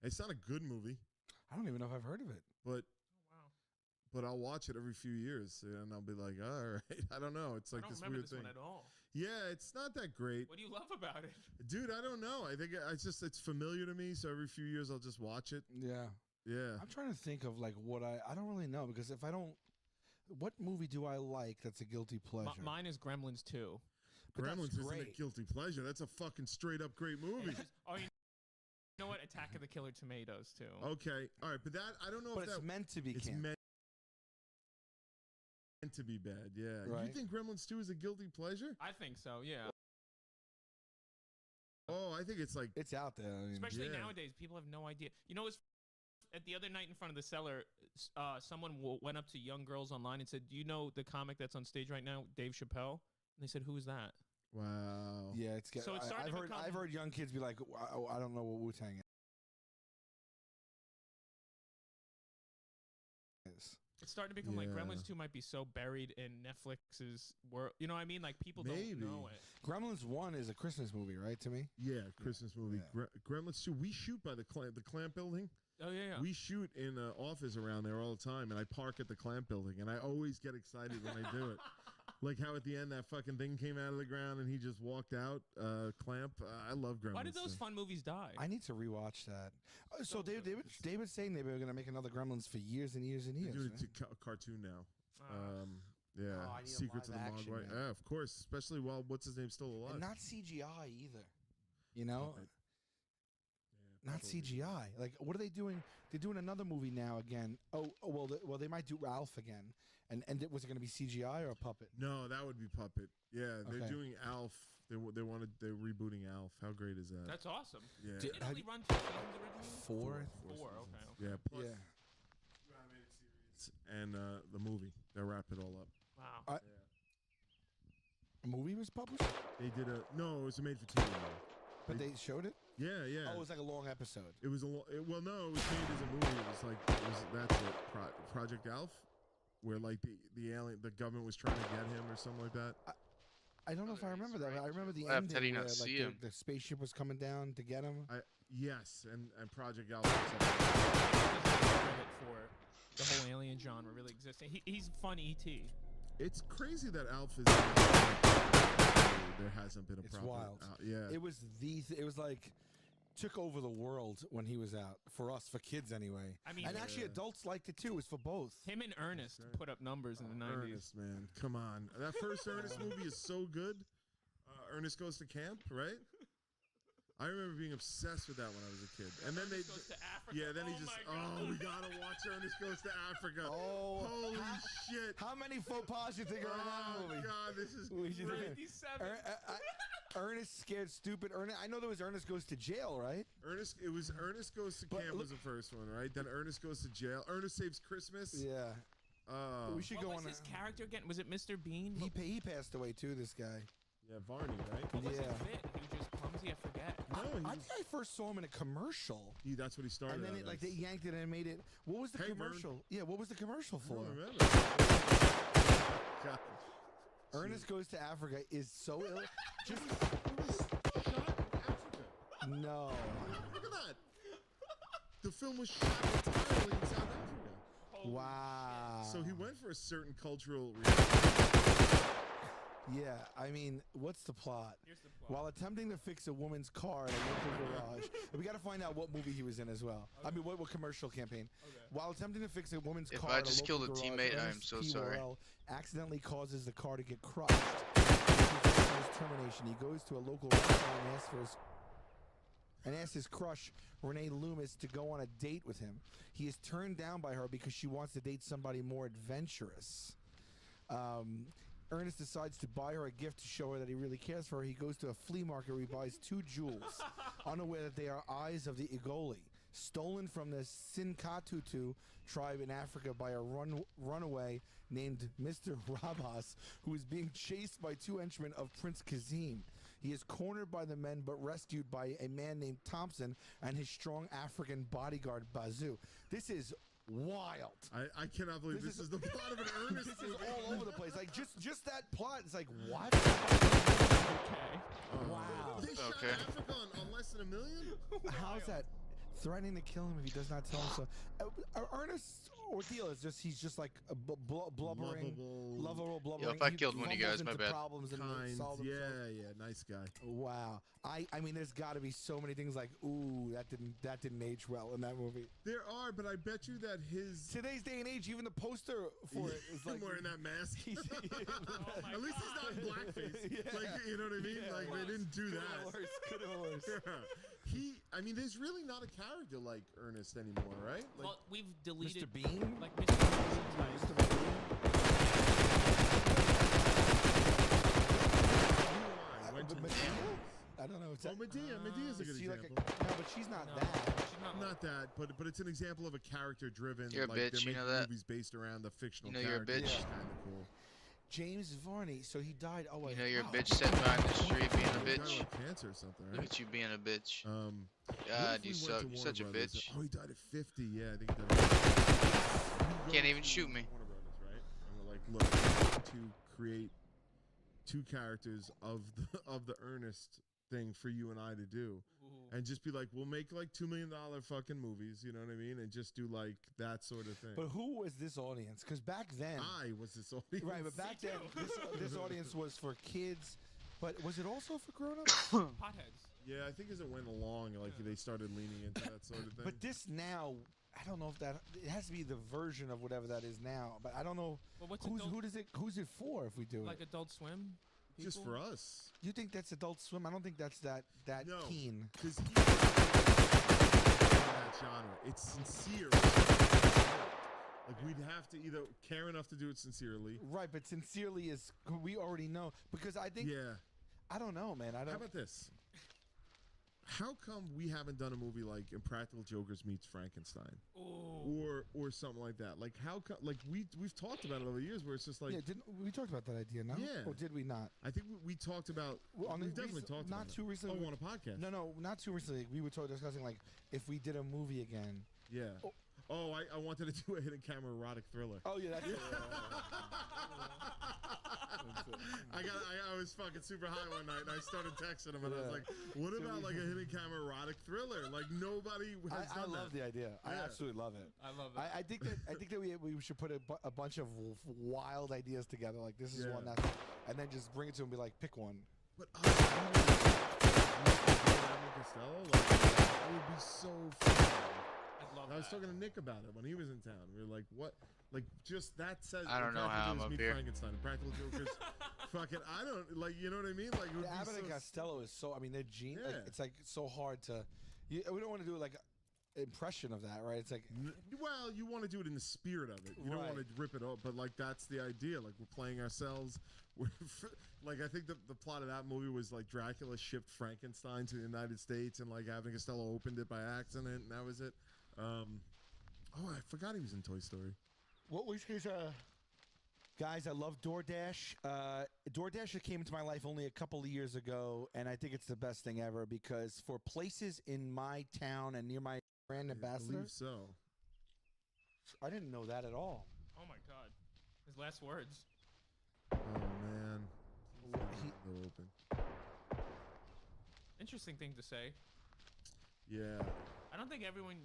It's not a good movie, I don't even know if I've heard of it. but Wow. but I'll watch it every few years, and I'll be like, all right, I don't know. It's like I don't this remember weird this thing. one at all. Yeah, it's not that great, What do you love about it? dude. I don't know. I think it's familiar to me, so every few years I'll just watch it. Yeah. Yeah. I'm trying to think of like what I don't really know because if I don't, what movie do I like that's a guilty pleasure? Mine is Gremlins 2. But that's Gremlins isn't a great. guilty pleasure. That's a fucking straight up great movie. Oh, you know what? Attack of the Killer Tomatoes too. Okay, all right, but that I don't know But if it's that meant to be it's camp. meant to be bad. Yeah, Right. You think Gremlins 2 is a guilty pleasure? I think so. Yeah. Oh, I think it's like It's out there. I mean, Especially Yeah. nowadays, people have no idea. You know, at the other night in front of the cellar, someone went up to young girls online and said, "Do you know the comic that's on stage right now, Dave Chappelle?" And they said, "Who is that?" wow. yeah, it's So it's starting I've to heard become- I've heard young kids be like, I don't know what Wu-Tang is. It's starting to become like Yeah. Gremlins 2 might be so buried in Netflix's world. You know what I mean? Like people Maybe. don't know it. Gremlins 1 is a Christmas movie, right? To me, Yeah, Christmas movie. Yeah. Gremlins 2. We shoot by the Clamp building. Oh yeah. We shoot in an office around there all the time, and I park at the Clamp building, and I always get excited when I do it. Like how at the end that fucking thing came out of the ground and he just walked out. Clamp. I love Gremlins. Why did those fun movies die? I need to rewatch that. So they were saying they were going to make another Gremlins for years and years and They're years. doing right? it to a cartoon now. Ah. Yeah, Oh, I need a Secrets of the live action, Mogwai. man. Yeah, of course, especially while what's his name's still alive. And not CGI either. You know, Puppet. not CGI. Like, what are they doing? They're doing another movie now again. Well, they might do Ralph again. And was it going to be CGI or a puppet? No, that would be Puppet. Yeah, they're Okay. doing Alf. They're rebooting Alf. How great is that? That's awesome. yeah. Did it only run 2 seasons originally? Four. Four. Okay. Yeah. Plus Yeah. two animated series and the movie. They'll wrap it all up. Wow. A movie was published, They did no. It was a made-for-TV movie. but they showed it. Yeah, yeah. Oh, it was like a long episode. It was no, it was made as a movie. It was like that's it. Project Alf, where like the alien, the government was trying to get him or something like that. I don't know if I remember that. I remember the Why have ending Teddy where not like see him? the spaceship was coming down to get him. Yes, and Project Alf. Was Credit for the whole alien genre really existing. He's fun E.T. it's crazy that Alf is. There hasn't been a It's proper. wild. Yeah. It was it was like took over the world when he was out for us, for kids anyway. I mean, And actually, adults liked it too. It was for both. him and Ernest right. put up numbers in the 90s. Ernest, man, come on. That first Ernest movie is so good. Ernest Goes to Camp, right? I remember being obsessed with that when I was a kid. And then Ernest Goes to Africa. yeah, then he Oh just, my God. we gotta watch Ernest Goes to Africa. Oh, Holy shit. How many faux pas you think are in that Oh, movie? God, this is We should- great. 97. Ernest Scared Stupid. I know there was Ernest Goes to Jail, right? It was Ernest Goes to But Camp was the first one, right? Then Ernest Goes to Jail. Ernest Saves Christmas. Yeah. Oh. We should What go was on. his character again? Was it Mr. Bean? He passed away too. This guy. Yeah, Varney, right? What was Yeah. his bit? He was just clumsy. I forget. No, I think I first saw him in a commercial, that's what he started. and then out like as. they yanked it and made it. What was the Hey, Vern. commercial? Yeah, what was the commercial I for? don't remember. God. Ernest Goes to Africa is so ill. Just It was shot in Africa. no. Look at that. The film was shot entirely in South Africa. Wow. So he went for a certain cultural reaction. Yeah, I mean, what's the plot? Here's the plot. While attempting to fix a woman's car in a local garage, we got to find out what movie he was in as well. I mean, what commercial campaign? Okay. While attempting to fix a woman's If car I in a just local killed a garage, teammate, I am Ernest so P. sorry. Worrell accidentally causes the car to get crushed. After his termination, he goes to a local restaurant and asks his crush, Renee Loomis, to go on a date with him. He is turned down by her because she wants to date somebody more adventurous. Ernest decides to buy her a gift to show her that he really cares for her. He goes to a flea market where he buys 2 jewels, unaware that they are eyes of the Igoli, stolen from the Sinkatutu tribe in Africa by a runaway named Mr. Rabas, who is being chased by 2 henchmen of Prince Kazim. He is cornered by the men but rescued by a man named Thompson and his strong African bodyguard Bazoo. This is wild. I cannot believe this is the plot of an Ernest This is movie. all over the place. Like just that plot. It's like what? Okay. Wow. They shot Okay. Africa on less than $1 million? How's that? threatening to kill him if he does not tell him so. Ernest's ordeal is just he's just like a blubbering, lovable, blubbering. Yo, if I he killed one of you guys, fumbles my into bad. problems and Kind, solves himself. yeah, nice guy. Wow. I mean, there's got to be so many things like, ooh, that didn't age well in that movie. There are, but I bet you that his Today's day and age, even the poster for it is like him wearing that mask. Oh my At least he's not in God. blackface. Yeah. Like, you know what I mean? Yeah. Like they didn't do that. Could have been worse. I mean, there's really not a character like Ernest anymore, right? Like, Well, we've deleted Mr. Bean? like Mr. Bean Mr. type. Bean? went to Medea? I don't know. Oh, Medea's a good Is she like example. no, but she's not No, that. she's not. Not that, but it's an example of a character-driven. You're a like, bitch, they're you know making that? movies based around the fictional You know you're a character. bitch. It's kind of cool. James Varney. So he died. Oh, You know you're a wow. bitch sitting behind the street being a He died bitch. of cancer or something, Look right? at you being a bitch. What God, if you we went suck. to You're Warner such a Brothers? bitch. Oh, he died at 50. Yeah, I think he died. You Can't go even to shoot me. Warner Brothers, right? And we're like, look, we want to create two characters of the Ernest thing for you and I to do, Ooh. and just be like, we'll make like $2 million fucking movies. You know what I mean? And just do like that sort of thing. But who was this audience? Because back then, I was this audience. right? But back then, too. this audience was for kids. But was it also for grown-ups? Potheads. Yeah, I think as it went along, like they started leaning into that sort of thing. But this now, I don't know if that it has to be the version of whatever that is now. But I don't know Well, what's who's it for if we do like it. Adult Swim? just people? for us, You think that's Adult Swim? I don't think that's that No. keen. because that genre, it's sincere. Like we'd have to either care enough to do it sincerely. Right, but sincerely is we already know because I think Yeah. I don't know, man. I How don't. about this? How come we haven't done a movie like Impractical Jokers meets Frankenstein, Ooh. or something like that? Like how come? Like we've talked about it over the years, where it's just like Yeah, didn't we talked about that idea? No, Yeah. or did we not? I think we talked about. Well, We've definitely talked not about too it. recently. Oh, on a podcast. No, not too recently. We were discussing like if we did a movie again. Yeah. Oh. Oh, I wanted to do a hidden camera erotic thriller. Oh yeah, that's it. I was fucking super high one night and I started texting him and I was Yeah. like, what about like a hidden camera erotic thriller? Like nobody has I done love that. the idea. I Yeah. absolutely love it. I love it. I think that we should put a bunch of wild ideas together. Like this is Yeah. one that, and then just bring it to him and be like, pick one. But Costello, like, that would be so fun. I'd love I was that. talking to Nick about it when he was in town. We were like, what? Like, just that says. I don't know Practical how I'm Jokers up meet here. Frankenstein. Practical Jokers. Fucking, I don't, like, you know what I mean? Like, it would The be Abbott and so Costello is so. I mean, their gene. Like, Yeah. it's like so hard to. We don't want to do like impression of that, right? It's like Well, you want to do it in the spirit of it. You don't want to rip it off, but like that's the idea. Like we're playing ourselves. Like I think the plot of that movie was like Dracula shipped Frankenstein to the United States, and like Abbott and Costello opened it by accident, and that was it. Oh, I forgot he was in Toy Story. what was his Guys, I love DoorDash. DoorDash came into my life only a couple of years ago, and I think it's the best thing ever because for places in my town and near my brand I ambassador, believe so. I didn't know that at all. Oh my God. His last words. Oh man, He- they're open. Interesting thing to say. Yeah. I don't think everyone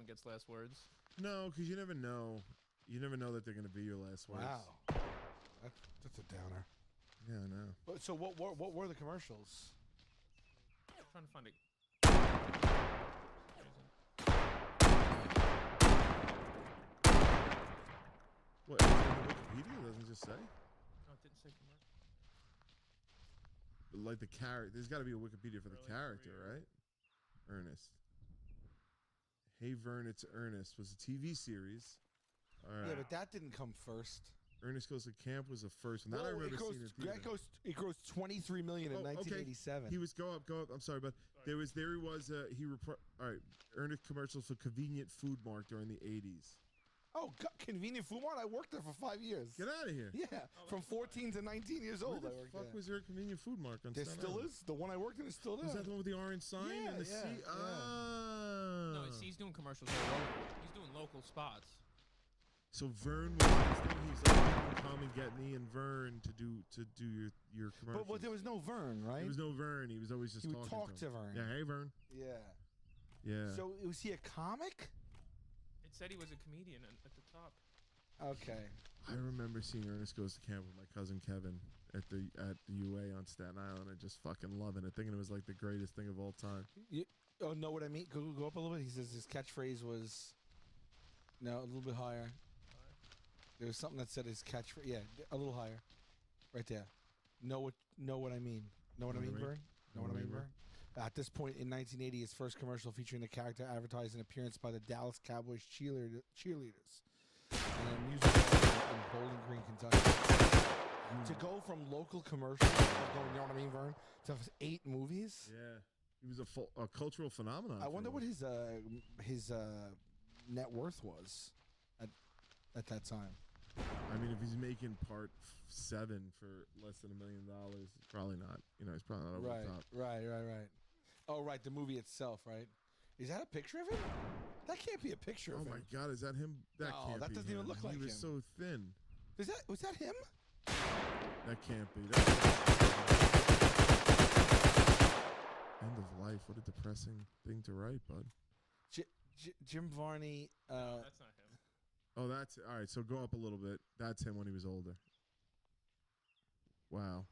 gets last words. No, because you never know. You never know that they're gonna be your last words. Wow, that's a downer. Yeah, I know. But so what were the commercials? I'm trying to find it. What? Is it on Wikipedia? It doesn't just say. No, it didn't say commercial. Like the character. There's got to be a Wikipedia for the Early character, career. right? Ernest. Hey Vern, it's Ernest was a TV series. All right. Yeah, but that didn't come first. Ernest Goes to Camp was the first one. That I Whoa, remember it goes, seeing in theater. it grows 23 million in Oh, okay. 1987. He was go up. I'm sorry, but there he was. All right. Ernest commercials for Convenient Food Mart during the 80s. Oh, convenient food mart. I worked there for 5 years. Get out of here. Yeah, from 14 to 19 years Where old. the I worked fuck there. was there a Convenient Food Mart on There Staten still Island? is. The one I worked in is still there. Was that the one with the orange sign and the Yeah, C? yeah. Ah. No, he's doing commercials all over. He's doing local spots. So Vern was his thing. He's like, "You can come and get me and Vern to do your commercials." But there was no Vern, right? There was no Vern. He was always just He would talking talk to to him. Vern. Yeah, hey Vern. Yeah. Yeah. So was he a comic? It said he was a comedian at the top. Okay. I remember seeing Ernest Goes to Camp with my cousin Kevin at the UA on Staten Island and just fucking loving it, thinking it was like the greatest thing of all time. Oh, know what I mean? Go up a little bit. He says his catchphrase was, no, a little bit higher. There was something that said his catchphrase. Yeah, a little higher, right there. Know what I mean? Know what I mean, Vern? Know what I mean, Vern? At this point in 1980, his first commercial featuring the character advertised an appearance by the Dallas Cowboys cheerleaders and a music in Bowling Green, Kentucky. To go from local commercials, going, you know what I mean, Vern, to 8 movies. Yeah. He was a cultural phenomenon. I wonder what his net worth was at that time. I mean, if he's making part 7 for less than $1 million, probably not. You know, he's probably not over the top. Right. Oh, right, the movie itself, right? Is that a picture of him? That can't be a picture of him. Oh my God, is that him? That No, can't that be doesn't him. even look like He was him. so thin. Was that him? That can't be. End of life. What a depressing thing to write, bud. Jim Varney. No, that's not him. Oh, that's all right. So go up a little bit. That's him when he was older. Wow.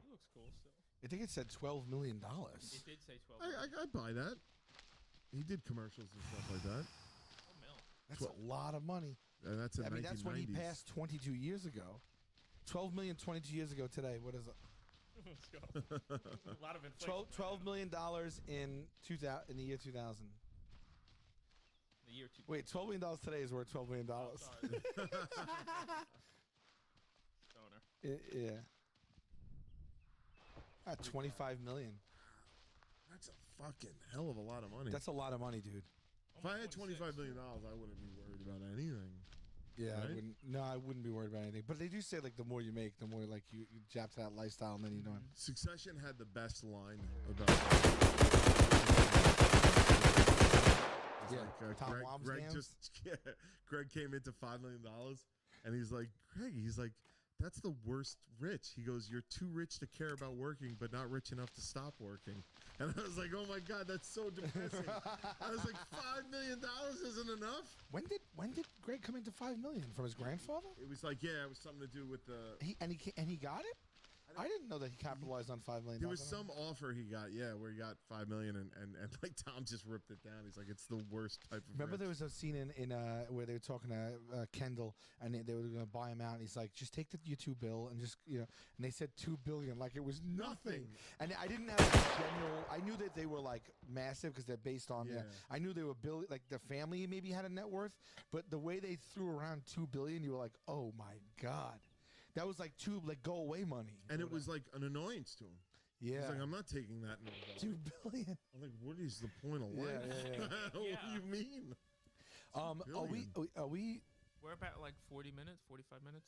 He looks cool still. I think it said $12 million. It did say 12. I buy that. He did commercials and stuff like that. Oh, mil. That's a lot of money. And that's in I mean, that's when he 1990s. passed 22 years ago. 12 million 22 years ago today. What is it? Let's go. A lot of inflation. $12 million in the year 2000. The year 2000. Wait, $12 million today is worth $12 million. Oh, sorry. Stoner. Yeah. At 25 million. That's a fucking hell of a lot of money. That's a lot of money, dude. If I had $25 million, I wouldn't be worried about anything. Yeah, Right? I wouldn't be worried about anything. But they do say like the more you make, the more like you jump to that lifestyle, and then you don't. Succession had the best line about. Yeah, Tom Greg Wambsgans? Greg came into $5 million, and he's like, that's the worst rich. He goes, you're too rich to care about working, but not rich enough to stop working. And I was like, oh my God, that's so depressing. I was like, $5 million isn't enough? When did Greg come into $5 million from his grandfather? It was like, yeah, it was something to do with the. He got it. I didn't know that he capitalized on $5 million. There was some offer he got, where he got $5 million, and like Tom just ripped it down. He's like, it's the worst type of. Remember, rich. there was a scene in where they were talking to Kendall, and they were going to buy him out. And he's like, just take your $2 billion and just and they said $2 billion like it was nothing. And I didn't have a general. I knew that they were like massive because they're based on. Yeah. I knew they were like the family maybe had a net worth, but the way they threw around $2 billion, you were like, oh my God. That was like go away money. And it was like an annoyance to him. Yeah. He's like, I'm not taking that. $2 billion. I'm like, what is the point of life? Yeah. What do you mean? Are we? We're about like 40 minutes, 45 minutes.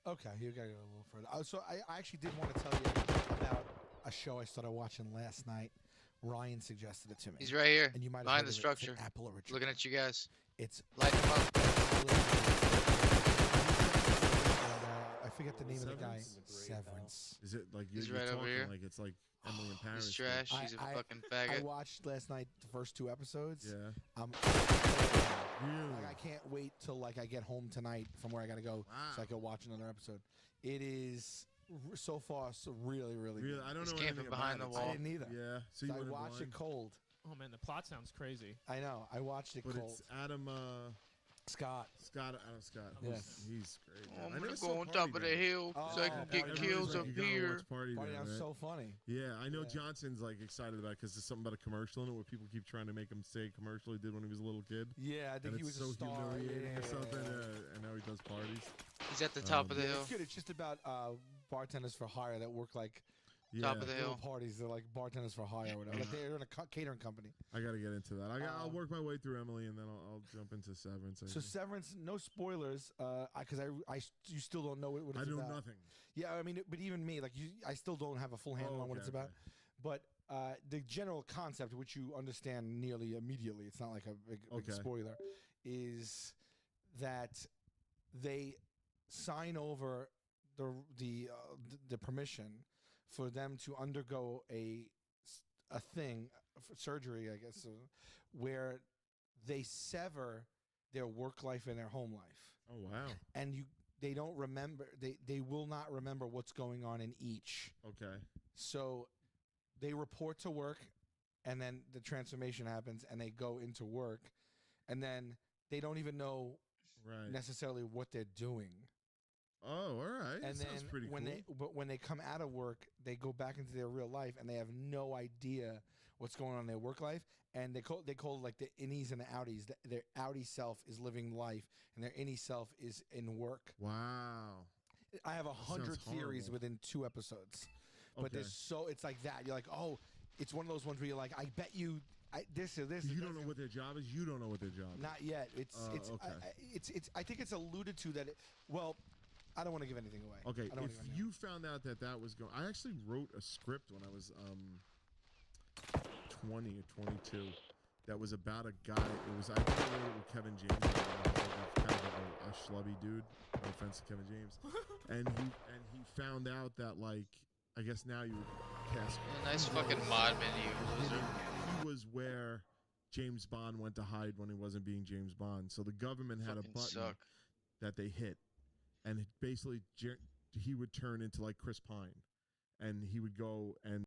Okay, you gotta go a little further. So I actually did want to tell you about a show I started watching last night. Ryan suggested it to me. He's right here, And you might have behind heard the of it. It's structure, an Apple original. looking at you guys. It's Light him up. I forget the name of the guy. Severance? Is it like He's you're right over talking here. like it's like Emily in Paris? He's trash. He's a fucking I faggot. watched last night the first 2 episodes. Yeah. Like, I can't wait till like I get home tonight from where I gotta go so I can watch another episode. It is so far really Really? good. I don't He's know camping anything behind about the it. I wall. didn't either. Yeah. So So you I went in watched it blind? cold. Oh man, the plot sounds crazy. I know. I watched it But cold. it's Adam Scott. Adam Scott. Yes. He's great. Oh, man. I I'm never gonna saw go on Party top of the Down. hill so I Oh, can Party get Down. kills Everybody's up like, you gotta here. watch Party Party Down, Down's right? so funny. Yeah, I know Yeah. Johnson's like excited about because there's something about a commercial in it where people keep trying to make him say a commercial he did when he was a little kid. Yeah, I think And he it's was so a star. humiliating or Yeah. something. And now he does parties. He's at the top of the Yeah, hill. it's good. It's just about bartenders for hire that work like Yeah, Top of the little hill. parties. They're like bartenders for hire or whatever. Like they're in a catering company. I got to get into that. I'll Um, work my way through Emily and then I'll jump into Severance. I So think. Severance, no spoilers, because you still don't know what it's I know about. nothing. Yeah, I mean, but even me, like I still don't have a full handle on what okay, it's about. okay. But the general concept, which you understand nearly immediately, it's not like a big Okay. spoiler, is that they sign over the permission for them to undergo a thing surgery, I guess, where they sever their work life and their home life. Oh wow. And they don't remember. They will not remember what's going on in each. Okay. So they report to work, and then the transformation happens, and they go into work, and then they don't even know necessarily what they're doing. Oh, all right. And Sounds pretty cool. But when they come out of work, they go back into their real life, and they have no idea what's going on in their work life. And they call it like the innies and the outies. Their outie self is living life, and their innie self is in work. Wow. I have 100 theories within 2 episodes, but it's like that. You're like, oh, it's one of those ones where you're like, I bet you. This or this. You don't know what their job is. You don't know what their job is. Not yet. Okay. I think it's alluded to that. I don't want to give anything away. Okay. If you found out that was going, I actually wrote a script when I was 20 or 22. That was about a guy. I wrote it with Kevin James. Kind of a schlubby dude. No offense to Kevin James. and he found out that, like, I guess now you would cast. Nice fucking mod menu, loser. He was where James Bond went to hide when he wasn't being James Bond. So the government had a button that they hit, and basically he would turn into like Chris Pine, and he would go and